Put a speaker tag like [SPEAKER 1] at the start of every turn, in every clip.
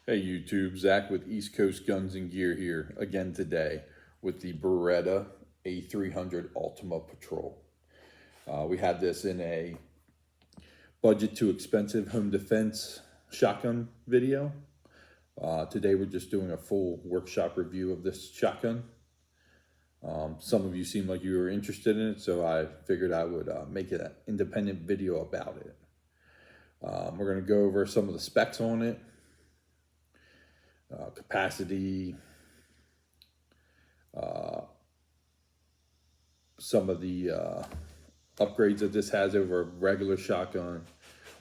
[SPEAKER 1] Hey YouTube, Zach with East Coast Guns and Gear here again today with the Beretta A300 Ultima Patrol. We had this in a budget to expensive home defense shotgun video. Today we're just doing a full workshop review of this shotgun. Some of you seem like you were interested in it, so I figured I would make an independent video about it. We're going to go over some of the specs on it. Capacity, some of the upgrades that this has over a regular shotgun,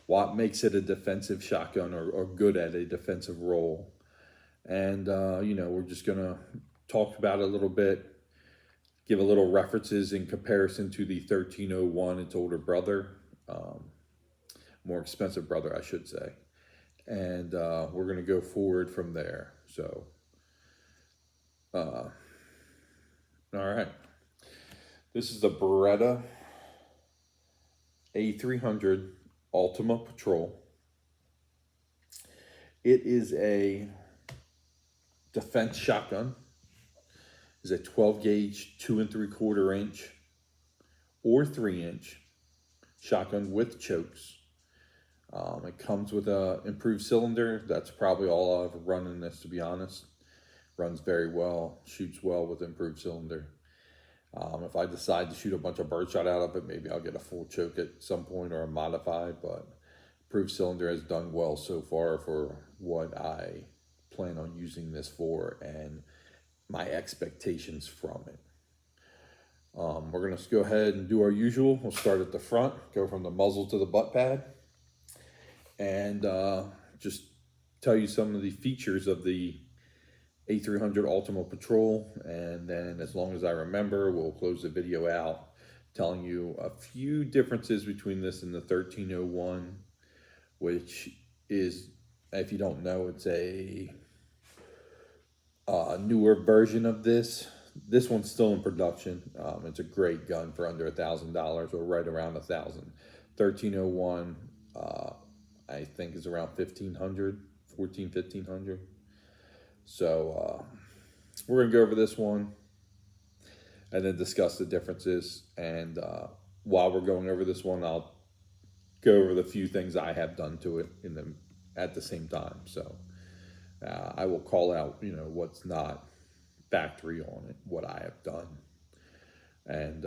[SPEAKER 1] what makes it a defensive shotgun or good at a defensive role. And, we're just going to talk about it a little bit, give a little references in comparison to the 1301, its older brother, more expensive brother, I should say. And we're going to go forward from there. So, all right. This is the Beretta A300 Ultima Patrol. It is a defense shotgun. It's a 12 gauge, 2 3/4 inch or 3-inch shotgun with chokes. It comes with a improved cylinder. That's probably all I've run in this, to be honest. Runs very well, shoots well with improved cylinder. If I decide to shoot a bunch of birdshot out of it, maybe I'll get a full choke at some point or a modified, but improved cylinder has done well so far for what I plan on using this for and my expectations from it. We're going to go ahead and do our usual. We'll start at the front, go from the muzzle to the butt pad, and just tell you some of the features of the A300 Ultima Patrol, and then as long as I remember, we'll close the video out telling you a few differences between this and the 1301, which is, if you don't know, it's a newer version of this. This one's still in production. It's a great gun for under $1,000 or right around 1,000. 1301, I think is around 1,500, 1,500. So we're going to go over this one and then discuss the differences. And while we're going over this one, I'll go over the few things I have done to it at the same time. So I will call out, what's not factory on it, what I have done. And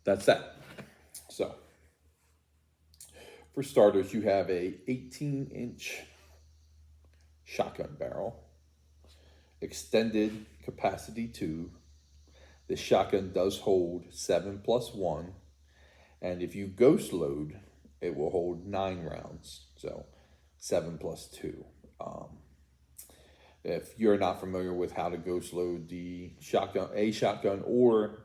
[SPEAKER 1] that's that. So for starters, you have a 18-inch shotgun barrel, extended capacity tube. This shotgun does hold 7+1, and if you ghost load, it will hold 9 rounds. So 7+2. If you're not familiar with how to ghost load the shotgun, or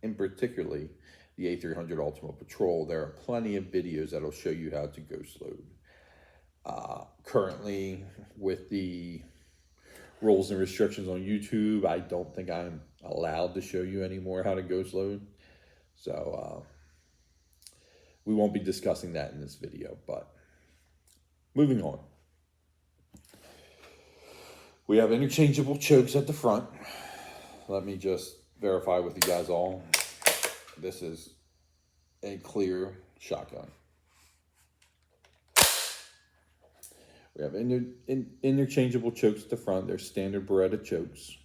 [SPEAKER 1] in particularly the A300 Ultima Patrol, there are plenty of videos that'll show you how to ghost load. Currently, with the rules and restrictions on YouTube, I don't think I'm allowed to show you anymore how to ghost load. So we won't be discussing that in this video, but moving on. We have interchangeable chokes at the front. Let me just verify with you guys all. This is a clear shotgun. We have interchangeable chokes at the front. They're standard Beretta chokes.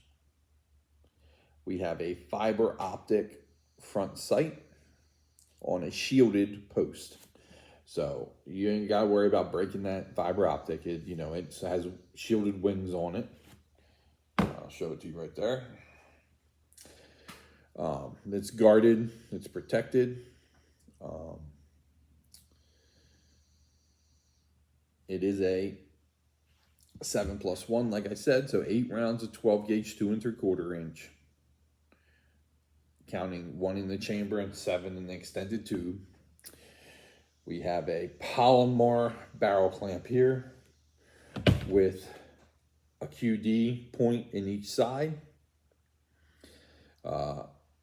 [SPEAKER 1] We have a fiber optic front sight on a shielded post. So you ain't got to worry about breaking that fiber optic. It has shielded wings on it. I'll show it to you right there. It's guarded. It's protected. It is a 7+1, like I said, so 8 rounds of 12 gauge, 2 3/4 inch, counting 1 in the chamber and 7 in the extended tube. We have a Palomar barrel clamp here with a QD point in each side.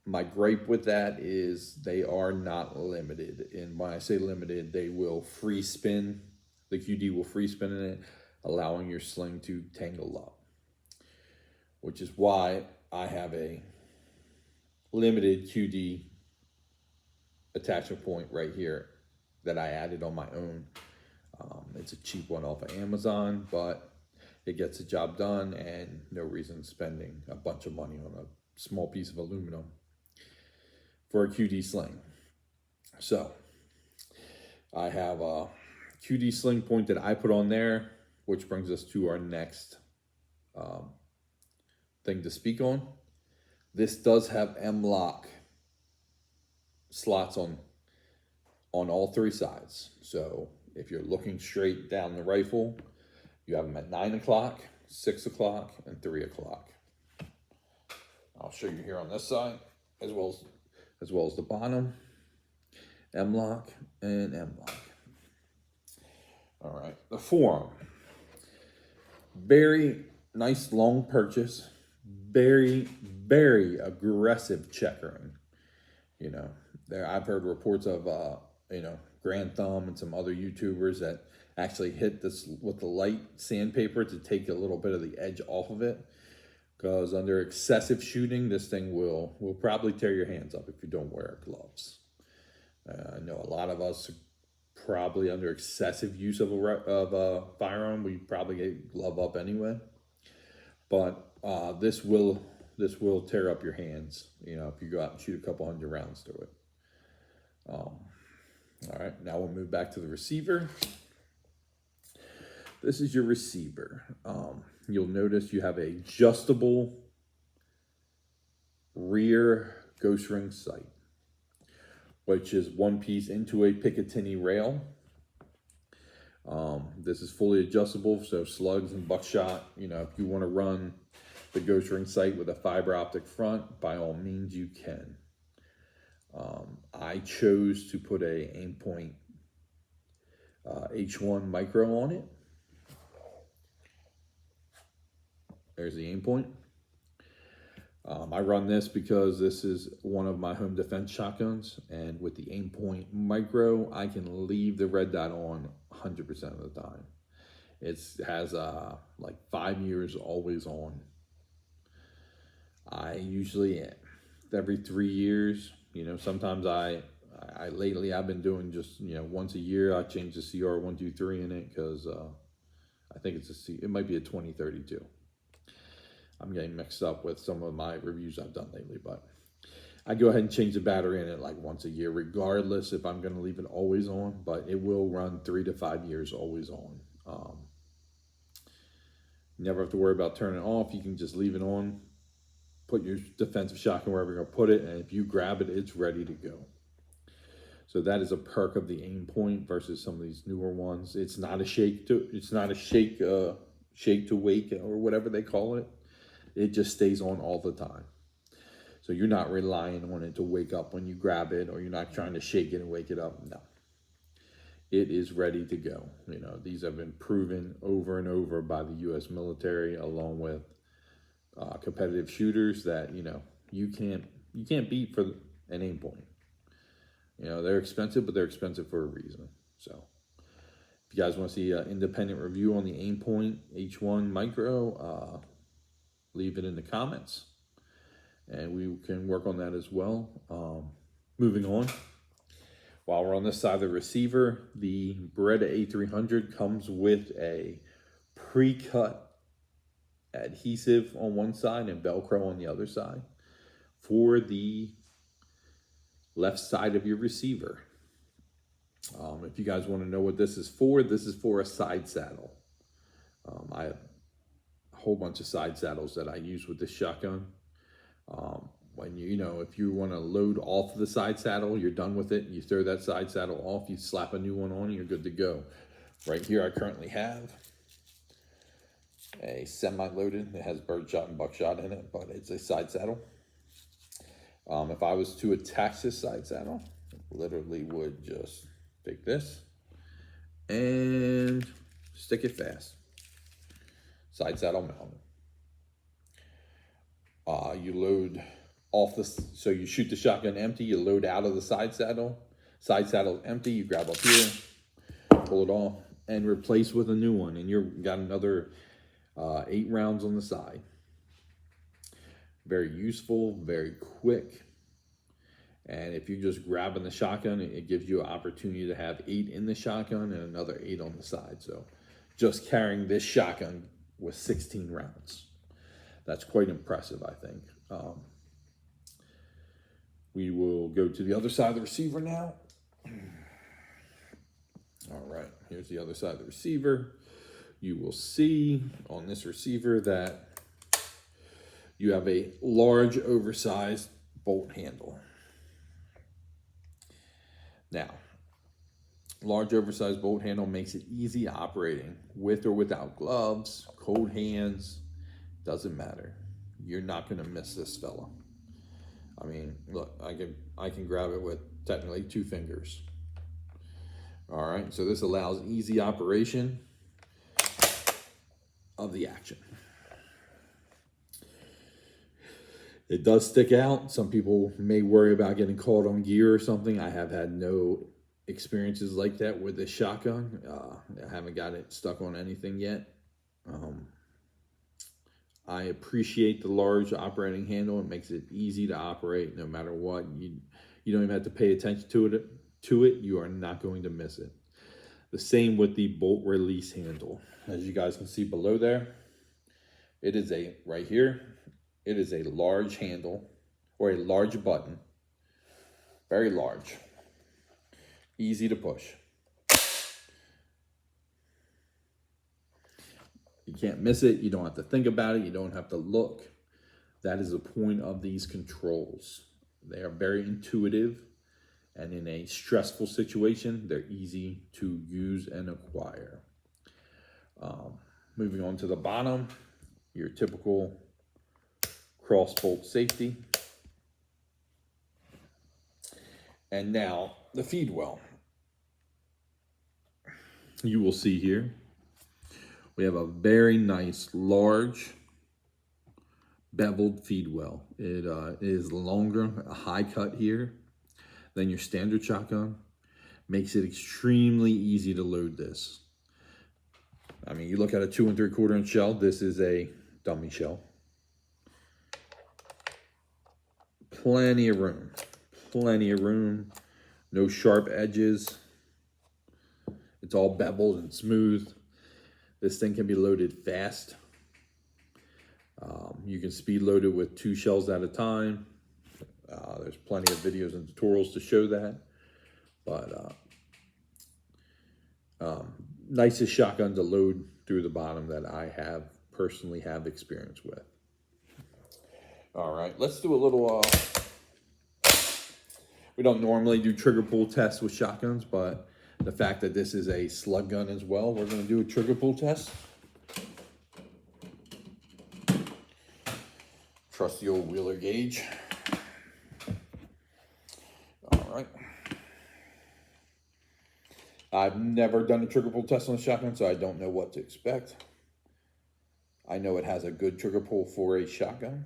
[SPEAKER 1] My gripe with that is they are not limited. And when I say limited, they will free spin the QD will free spin in it, allowing your sling to tangle up. Which is why I have a limited QD attachment point right here that I added on my own. It's a cheap one off of Amazon, but it gets the job done, and no reason spending a bunch of money on a small piece of aluminum for a QD sling. So I have a QD sling point that I put on there, which brings us to our next thing to speak on. This does have M-lock slots on all three sides. So if you're looking straight down the rifle, you have them at 9 o'clock, 6 o'clock, and 3 o'clock. I'll show you here on this side, as well as the bottom. M-lock and M-lock. All right, the forearm. Very nice long purchase. Very, very aggressive checkering. You know, I've heard reports of Grand Thumb and some other YouTubers that actually hit this with the light sandpaper to take a little bit of the edge off of it. Because under excessive shooting, this thing will probably tear your hands up if you don't wear gloves. I know a lot of us probably under excessive use of a firearm, we probably get glove up anyway. But this will tear up your hands, if you go out and shoot a couple hundred rounds through it. All right, now we'll move back to the receiver. This is your receiver. You'll notice you have a adjustable rear ghost ring sight, which is one piece into a Picatinny rail. This is fully adjustable, so slugs and buckshot, if you want to run the ghost ring sight with a fiber optic front, by all means you can. I chose to put a Aimpoint H1 micro on it. There's the Aimpoint. I run this because this is one of my home defense shotguns, and with the Aimpoint micro, I can leave the red dot on 100% of the time. It has like 5 years always on. I usually, every 3 years, sometimes lately I've been doing just, once a year, I change the CR123 in it because I think it might be a 2032. I'm getting mixed up with some of my reviews I've done lately, but I go ahead and change the battery in it like once a year, regardless if I'm going to leave it always on, but it will run 3 to 5 years always on. Never have to worry about turning it off. You can just leave it on, put your defensive shotgun wherever you're going to put it, and if you grab it, it's ready to go. So that is a perk of the Aimpoint versus some of these newer ones. It's not a shake to wake or whatever they call it. It just stays on all the time. So you're not relying on it to wake up when you grab it, or you're not trying to shake it and wake it up. No. It is ready to go. These have been proven over and over by the U.S. military, along with competitive shooters, that you can't beat for an Aimpoint. They're expensive, but they're expensive for a reason. So if you guys want to see an independent review on the Aimpoint H1 Micro, leave it in the comments, and we can work on that as well. Moving on, while we're on this side of the receiver, the Beretta A300 comes with a pre-cut adhesive on one side and Velcro on the other side for the left side of your receiver. If you guys want to know what this is for a side saddle. I have a whole bunch of side saddles that I use with this shotgun. When if you want to load off the side saddle, you're done with it. You throw that side saddle off, you slap a new one on, and you're good to go. Right here, I currently have a semi-loaded. It has birdshot and buckshot in it, but it's a side saddle. If I was to attach this side saddle, I literally would just take this and stick it fast. Side saddle mounted. You load off so you shoot the shotgun empty, you load out of the side saddle. Side saddle empty, you grab up here, pull it off, and replace with a new one, and you've got another 8 rounds on the side. Very useful, very quick. And if you're just grabbing the shotgun, it gives you an opportunity to have 8 in the shotgun and another 8 on the side. So just carrying this shotgun with 16 rounds. That's quite impressive, I think. We will go to the other side of the receiver now. All right, here's the other side of the receiver. You will see on this receiver that you have a large, oversized bolt handle. Now, large, oversized bolt handle makes it easy operating with or without gloves, cold hands, doesn't matter. You're not going to miss this fella. I mean, look, I can grab it with technically 2 fingers. All right, so this allows easy operation of the action. It does stick out. Some people may worry about getting caught on gear or something. I have had no experiences like that with this shotgun. I haven't got it stuck on anything yet. I appreciate the large operating handle. It makes it easy to operate no matter what. You don't even have to pay attention to it. You are not going to miss it. The same with the bolt release handle. As you guys can see below there, it is right here, it is a large handle or a large button. Very large. Easy to push. You can't miss it. You don't have to think about it. You don't have to look. That is the point of these controls. They are very intuitive, and in a stressful situation, they're easy to use and acquire. Moving on to the bottom, your typical cross bolt safety. And now the feed well. You will see here, we have a very nice, large, beveled feed well. It is longer, a high cut here than your standard shotgun. Makes it extremely easy to load this. I mean, you look at a 2 3/4 inch shell. This is a dummy shell. Plenty of room. Plenty of room. No sharp edges. It's all beveled and smooth. This thing can be loaded fast. You can speed load it with 2 shells at a time. There's plenty of videos and tutorials to show that. But nicest shotgun to load through the bottom that I personally have experience with. All right, let's do a little, we don't normally do trigger pull tests with shotguns, but the fact that this is a slug gun as well, we're gonna do a trigger pull test. Trust the old Wheeler gauge. All right. I've never done a trigger pull test on a shotgun, so I don't know what to expect. I know it has a good trigger pull for a shotgun.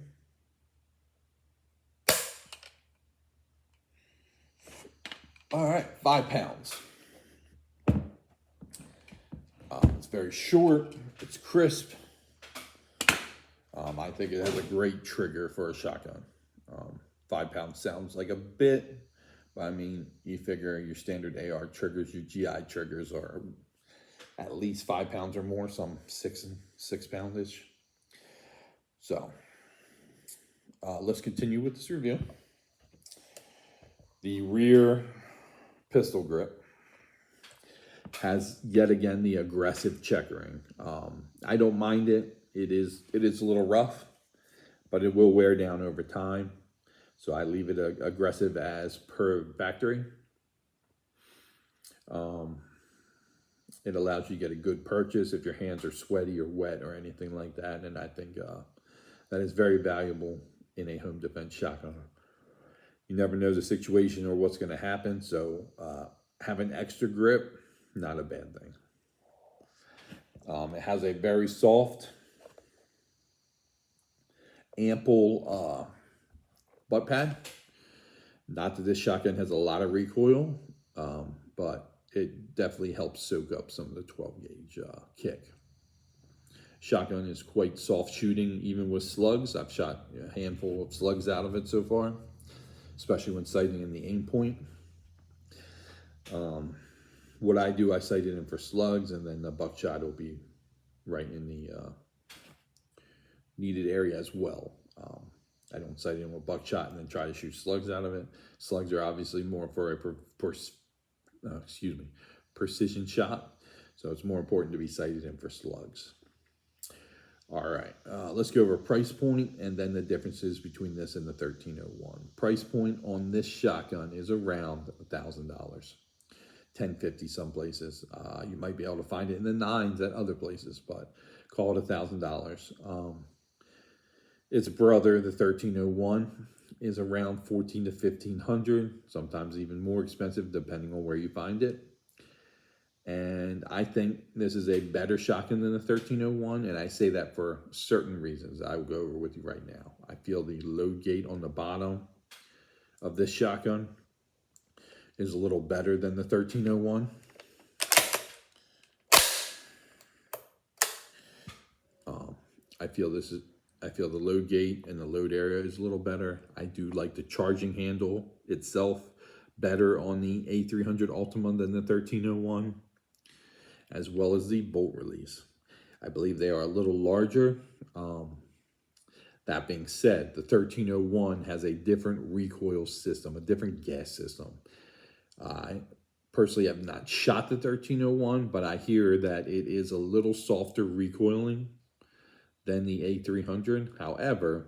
[SPEAKER 1] All right, 5 pounds. It's very short, it's crisp. I think it has a great trigger for a shotgun. 5 pounds sounds like a bit, but I mean, you figure your standard AR triggers, your GI triggers are at least 5 pounds or more, some 6 poundish. So let's continue with this review. The rear pistol grip has yet again the aggressive checkering. I don't mind it. It is a little rough, but it will wear down over time. So I leave it aggressive as per factory. It allows you to get a good purchase if your hands are sweaty or wet or anything like that. And I think that is very valuable in a home defense shotgun. You never know the situation or what's going to happen. So having extra grip, not a bad thing. It has a very soft, ample butt pad. Not that this shotgun has a lot of recoil, but it definitely helps soak up some of the 12 gauge kick. Shotgun is quite soft shooting, even with slugs. I've shot a handful of slugs out of it so far, especially when sighting in the aim point. What I do, I sight it in for slugs, and then the buckshot will be right in the needed area as well. I don't sight it in with buckshot and then try to shoot slugs out of it. Slugs are obviously more for a precision shot, so it's more important to be sighted in for slugs. All right, let's go over price point and then the differences between this and the 1301. Price point on this shotgun is around $1,000, $1,050 some places. You might be able to find it in the nines at other places, but call it $1,000. Its brother, the 1301, is around $1,400 to $1,500, sometimes even more expensive depending on where you find it. And I think this is a better shotgun than the 1301, and I say that for certain reasons I will go over with you right now. I feel the load gate on the bottom of this shotgun is a little better than the 1301. I feel the load gate and the load area is a little better. I do like the charging handle itself better on the A300 Ultima than the 1301, as well as the bolt release. I believe they are a little larger. That being said, the 1301 has a different recoil system, a different gas system. I personally have not shot the 1301, but I hear that it is a little softer recoiling than the A300. However,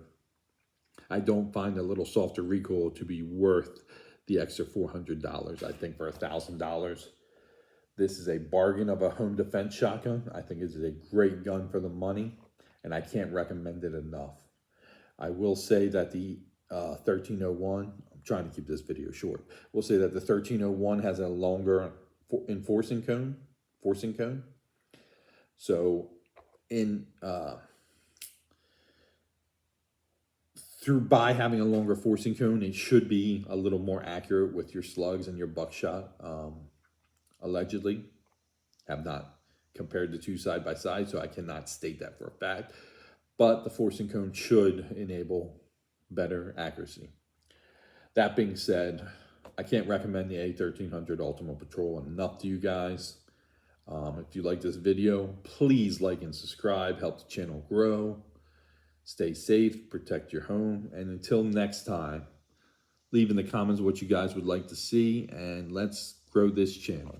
[SPEAKER 1] I don't find a little softer recoil to be worth the extra $400. I think for $1,000, this is a bargain of a home defense shotgun. I think it's a great gun for the money, and I can't recommend it enough. I will say that the 1301, I'm trying to keep this video short. We'll say that the 1301 has a longer forcing cone. So by having a longer forcing cone, it should be a little more accurate with your slugs and your buckshot. Allegedly, have not compared the two side by side, so I cannot state that for a fact. But the forcing cone should enable better accuracy. That being said, I can't recommend the A1300 Ultima Patrol enough to you guys. If you like this video, please like and subscribe. Help the channel grow. Stay safe, protect your home, and until next time, leave in the comments what you guys would like to see, and let's grow this channel.